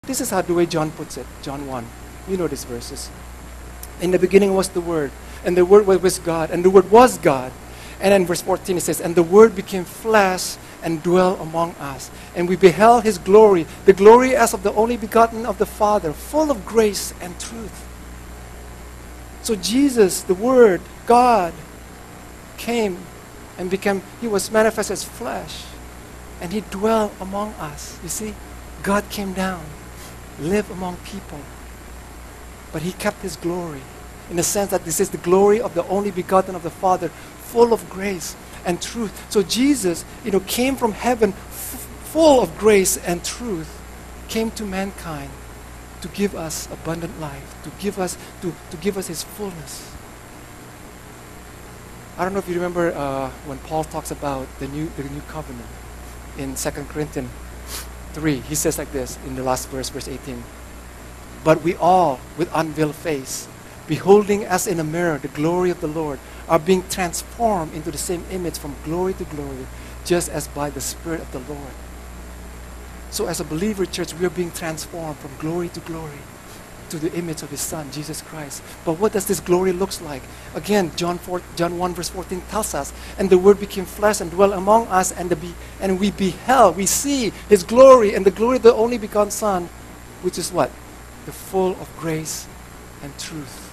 This is how the way John puts it, John 1. You know these verses. In the beginning was the Word, and the Word was with God, and the Word was God. And then verse 14 it says, and the Word became flesh and dwelt among us. And we beheld His glory, the glory as of the only begotten of the Father, full of grace and truth. So Jesus, the Word, God, came and He was manifest as flesh. And He dwelt among us. You see, God came down, lived among people. But He kept His glory, in the sense that this is the glory of the only begotten of the Father, full of grace and truth. So Jesus, came from heaven full of grace and truth, came to mankind to give us abundant life, to give us His fullness. I don't know if you remember when Paul talks about the new covenant in 2 Corinthians 3. He says like this in the last verse, verse 18. But we all, with unveiled face, beholding as in a mirror the glory of the Lord, are being transformed into the same image from glory to glory, just as by the Spirit of the Lord. So as a believer church, we are being transformed from glory to glory to the image of His Son, Jesus Christ. But what does this glory look like? Again, John 1 verse 14 tells us, and the Word became flesh and dwelt among us, and we beheld, we see His glory, and the glory of the only begotten Son, which is what? The full of grace and truth.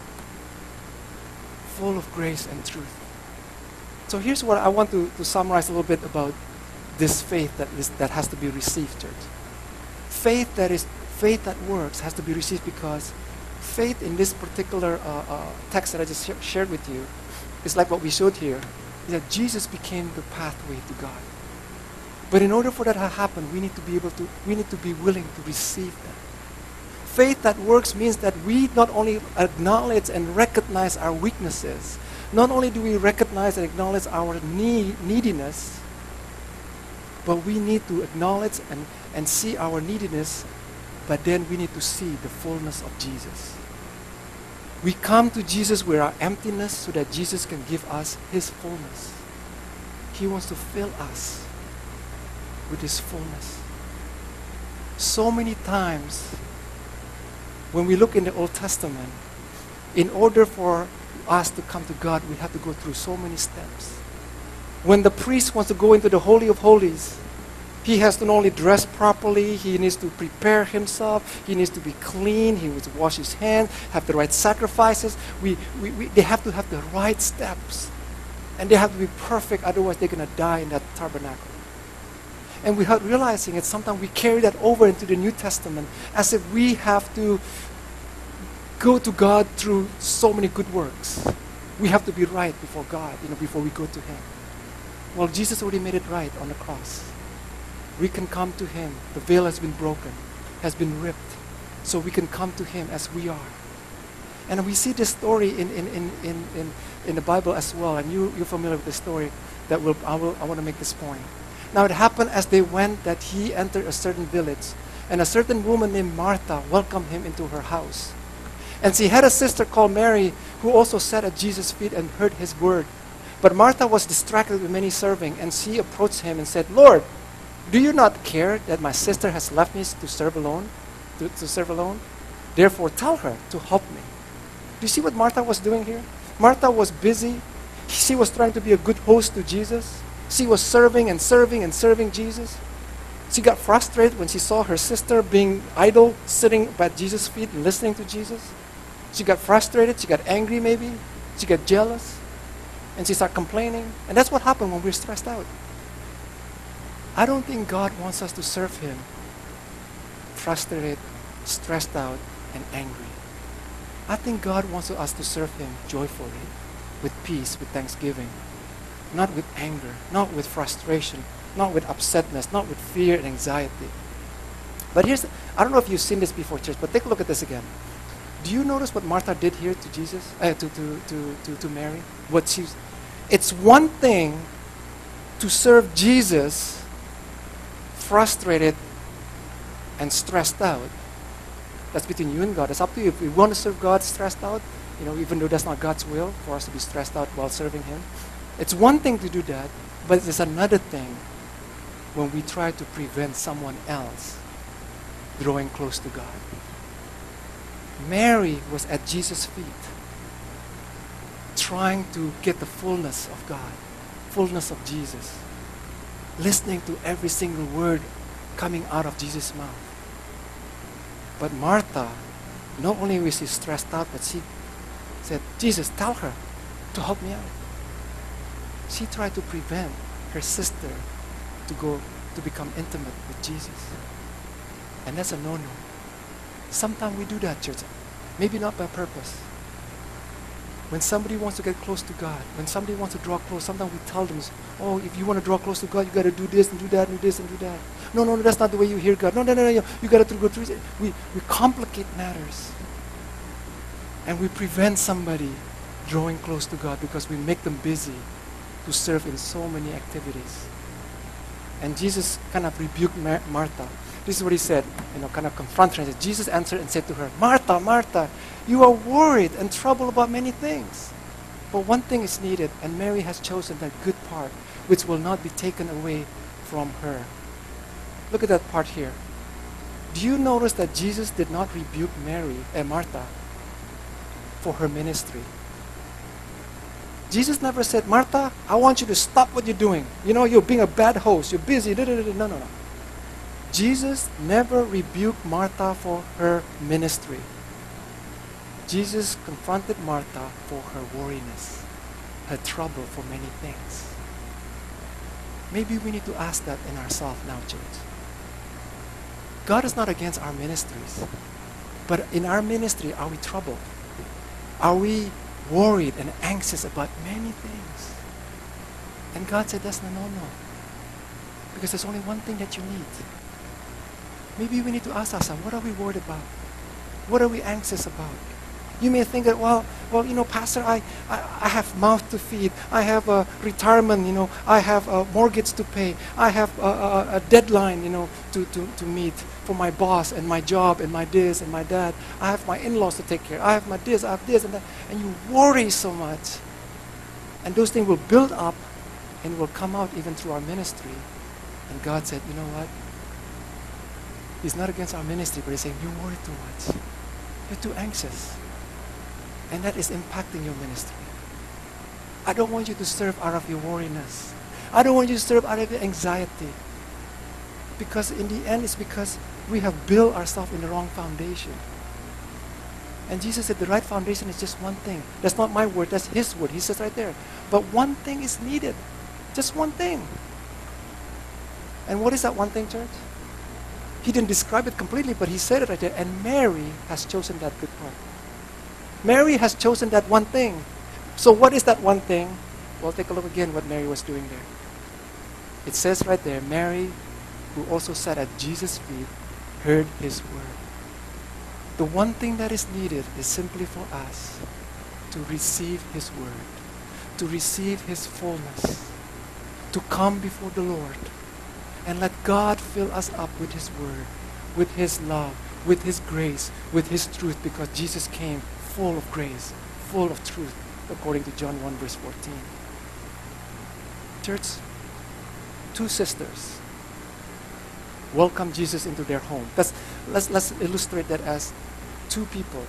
Full of grace and truth. So here's what I want to summarize a little bit about this faith that has to be received, church. Faith that works has to be received because faith in this particular text that I just shared with you is like what we showed here, is that Jesus became the pathway to God. But in order for that to happen, we need to be willing to receive that. Faith that works means that we not only acknowledge and recognize our weaknesses, not only do we recognize and acknowledge our neediness, but we need to acknowledge and see our neediness, but then we need to see the fullness of Jesus. We come to Jesus with our emptiness so that Jesus can give us His fullness. He wants to fill us with His fullness. So many times, when we look in the Old Testament, in order for us to come to God, we have to go through so many steps. When the priest wants to go into the Holy of Holies, he has to not only dress properly, he needs to prepare himself, he needs to be clean, he needs to wash his hands, have the right sacrifices. They have to have the right steps. And they have to be perfect, otherwise they're going to die in that tabernacle. And without realizing it, sometimes we carry that over into the New Testament as if we have to go to God through so many good works. We have to be right before God, before we go to Him. Well, Jesus already made it right on the cross. We can come to Him. The veil has been broken, has been ripped, so we can come to Him as we are. And we see this story in the Bible as well, and you're familiar with the story. I want to make this point. Now it happened as they went that He entered a certain village, and a certain woman named Martha welcomed Him into her house. And she had a sister called Mary, who also sat at Jesus' feet and heard His word. But Martha was distracted with many serving, and she approached Him and said, Lord, do you not care that my sister has left me to serve alone? To serve alone? Therefore tell her to help me. Do you see what Martha was doing here? Martha was busy. She was trying to be a good host to Jesus. She was serving and serving and serving Jesus. She got frustrated when she saw her sister being idle, sitting at Jesus' feet and listening to Jesus. She got frustrated. She got angry maybe. She got jealous. And she started complaining. And that's what happened when we're stressed out. I don't think God wants us to serve Him frustrated, stressed out, and angry. I think God wants us to serve Him joyfully, with peace, with thanksgiving. Not with anger, not with frustration, not with upsetness, not with fear and anxiety. But I don't know if you've seen this before, church, but take a look at this again. Do you notice what Martha did here to Jesus, to Mary? It's one thing to serve Jesus frustrated and stressed out. That's between you and God. It's up to you. If you want to serve God stressed out, even though that's not God's will for us to be stressed out while serving Him. It's one thing to do that, but it's another thing when we try to prevent someone else drawing close to God. Mary was at Jesus' feet, trying to get the fullness of God, fullness of Jesus, listening to every single word coming out of Jesus' mouth. But Martha, not only was she stressed out, but she said, Jesus, tell her to help me out. She tried to prevent her sister to become intimate with Jesus. And that's a no-no. Sometimes we do that, church. Maybe not by purpose. When somebody wants to get close to God, when somebody wants to draw close, sometimes we tell them, oh, if you want to draw close to God, you got to do this and do that and do this and do that. No, that's not the way you hear God. No, you got to go through it. We complicate matters. And we prevent somebody drawing close to God because we make them busy to serve in so many activities. And Jesus kind of rebuked Martha. This is what he said, kind of confronted her. Jesus answered and said to her, Martha, Martha, you are worried and troubled about many things. But one thing is needed, and Mary has chosen that good part, which will not be taken away from her. Look at that part here. Do you notice that Jesus did not rebuke Martha for her ministry? Jesus never said, Martha, I want you to stop what you're doing. You're being a bad host. You're busy. No. Jesus never rebuked Martha for her ministry. Jesus confronted Martha for her worriness, her trouble for many things. Maybe we need to ask that in ourselves now, church. God is not against our ministries, but in our ministry, are we troubled? Are we worried and anxious about many things? And God said, that's no. Because there's only one thing that you need. Maybe we need to ask ourselves, what are we worried about? What are we anxious about? You may think that, well, Pastor, I have mouth to feed. I have a retirement, I have a mortgage to pay. I have a deadline, to meet for my boss and my job and my this and my that. I have my in-laws to take care of. I have my this, I have this and that. And you worry so much. And those things will build up and will come out even through our ministry. And God said, you know what? He's not against our ministry, but he's saying, you worry too much. You're too anxious. And that is impacting your ministry. I don't want you to serve out of your worriness. I don't want you to serve out of your anxiety. Because in the end, it's because we have built ourselves in the wrong foundation. And Jesus said the right foundation is just one thing. That's not my word, that's his word. He says right there. But one thing is needed. Just one thing. And what is that one thing, church? He didn't describe it completely, but he said it right there. And Mary has chosen that good part. Mary has chosen that one thing. So what is that one thing? Well, take a look again what Mary was doing there. It says right there, Mary, who also sat at Jesus' feet, heard his word. The one thing that is needed is simply for us to receive his word, to receive his fullness, to come before the Lord, and let God fill us up with his word, with his love, with his grace, with his truth, because Jesus came full of grace, full of truth, according to John 1 verse 14. Church, two sisters welcome Jesus into their home. Let's illustrate that as two people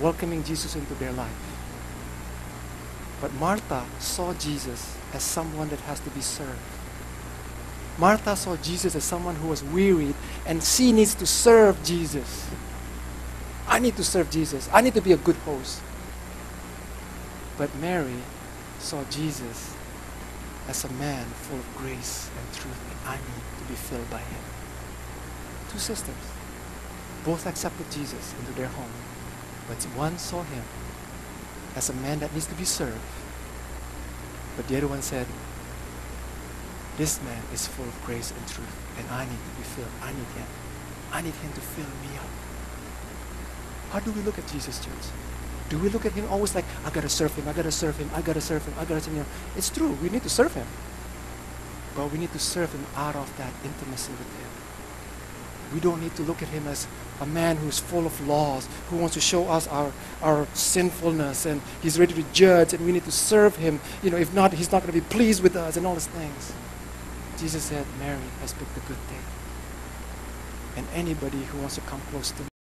welcoming Jesus into their life. But Martha saw Jesus as someone that has to be served. Martha saw Jesus as someone who was wearied, and she needs to serve Jesus. I need to serve Jesus. I need to be a good host. But Mary saw Jesus as a man full of grace and truth, and I need to be filled by him. Two sisters, both accepted Jesus into their home, but one saw him as a man that needs to be served, but the other one said, this man is full of grace and truth, and I need to be filled. I need him. I need him to fill me up. How do we look at Jesus, church? Do we look at him always like, I gotta serve him, I gotta serve him, I gotta serve him, I gotta serve him? It's true, we need to serve him. But we need to serve him out of that intimacy with him. We don't need to look at him as a man who's full of laws, who wants to show us our sinfulness, and he's ready to judge, and we need to serve him. If not, he's not going to be pleased with us and all these things. Jesus said, Mary has picked a good thing. and anybody who wants to come close to me.